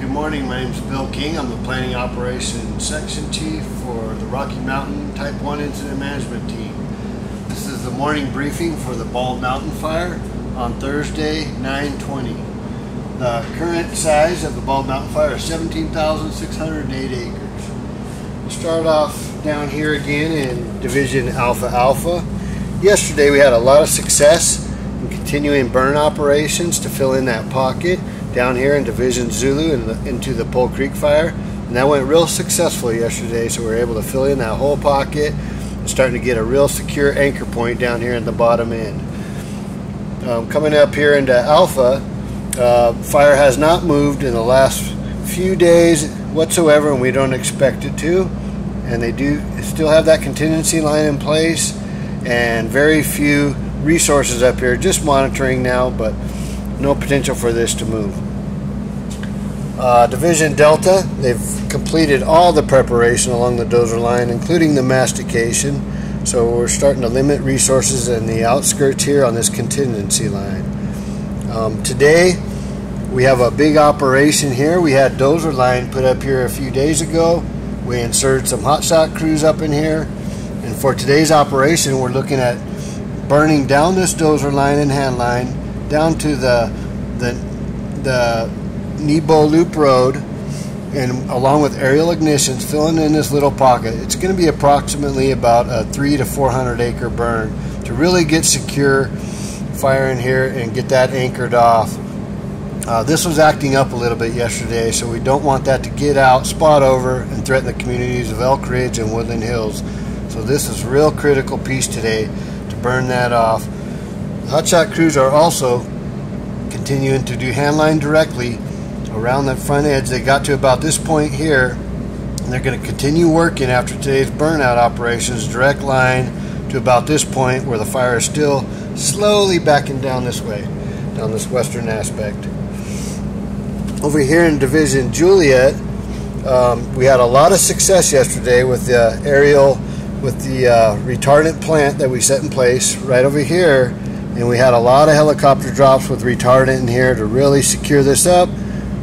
Good morning, my name is Bill King. I'm the Planning Operations Section Chief for the Rocky Mountain Type 1 Incident Management Team. This is the morning briefing for the Bald Mountain Fire on Thursday, 9/20. The current size of the Bald Mountain Fire is 17,608 acres. We'll start off down here again in Division Alpha Alpha. Yesterday we had a lot of success in continuing burn operations to fill in that pocket down here in Division Zulu into the Pole Creek fire, and that went real successful yesterday, so we were able to fill in that whole pocket and starting to get a real secure anchor point down here in the bottom end. Coming up here into Alpha, fire has not moved in the last few days whatsoever, and we don't expect it to, and they do still have that contingency line in place and very few resources up here, just monitoring now, but no potential for this to move. Division Delta, they've completed all the preparation along the dozer line, including the mastication, so we're starting to limit resources in the outskirts here on this contingency line. Today we have a big operation here. We had dozer line put up here a few days ago. We inserted some hotshot crews up in here, and for today's operation we're looking at burning down this dozer line and hand line down to the Nebo Loop Road, and along with aerial ignitions, filling in this little pocket. It's going to be approximately about a 300 to 400 acre burn to really get secure fire in here and get that anchored off. This was acting up a little bit yesterday, so we don't want that to get out, spot over, and threaten the communities of Elk Ridge and Woodland Hills. So this is a real critical piece today to burn that off. Hotshot crews are also continuing to do handline directly around that front edge. They got to about this point here, and they're going to continue working after today's burnout operations, direct line to about this point where the fire is still slowly backing down this way, down this western aspect. Over here in Division Juliet, we had a lot of success yesterday with the aerial, with the retardant plant that we set in place right over here. And we had a lot of helicopter drops with retardant in here to really secure this up.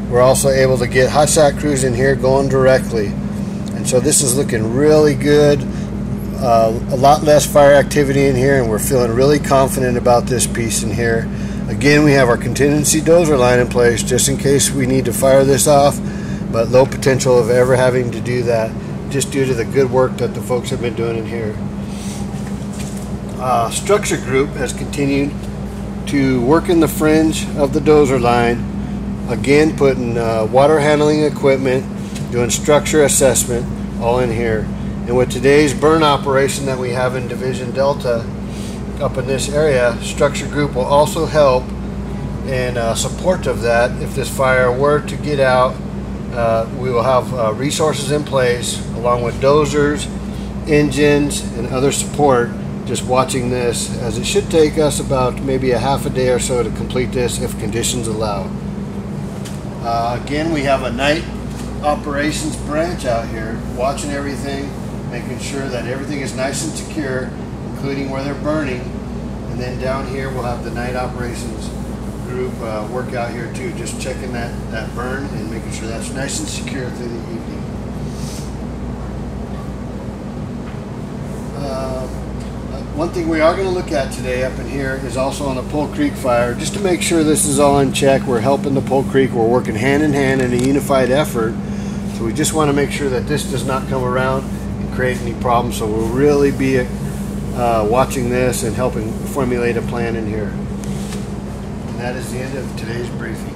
We're also able to get hotshot crews in here going directly. And so this is looking really good. A lot less fire activity in here, and we're feeling really confident about this piece in here. Again, we have our contingency dozer line in place just in case we need to fire this off, but low potential of ever having to do that just due to the good work that the folks have been doing in here. Structure group has continued to work in the fringe of the dozer line, again putting water handling equipment, doing structure assessment, all in here. And with today's burn operation that we have in Division Delta up in this area, structure group will also help in support of that. If this fire were to get out, we will have resources in place along with dozers, engines, and other support. Just watching this, as it should take us about maybe a half a day or so to complete this if conditions allow. Again, we have a night operations branch out here watching everything, making sure that everything is nice and secure, including where they're burning. And then down here we'll have the night operations group work out here too, just checking that burn and making sure that's nice and secure through the evening. One thing we are going to look at today up in here is also on the Pole Creek fire, just to make sure this is all in check. We're helping the Pole Creek. We're working hand in hand in a unified effort. So we just want to make sure that this does not come around and create any problems. So we'll really be watching this and helping formulate a plan in here. And that is the end of today's briefing.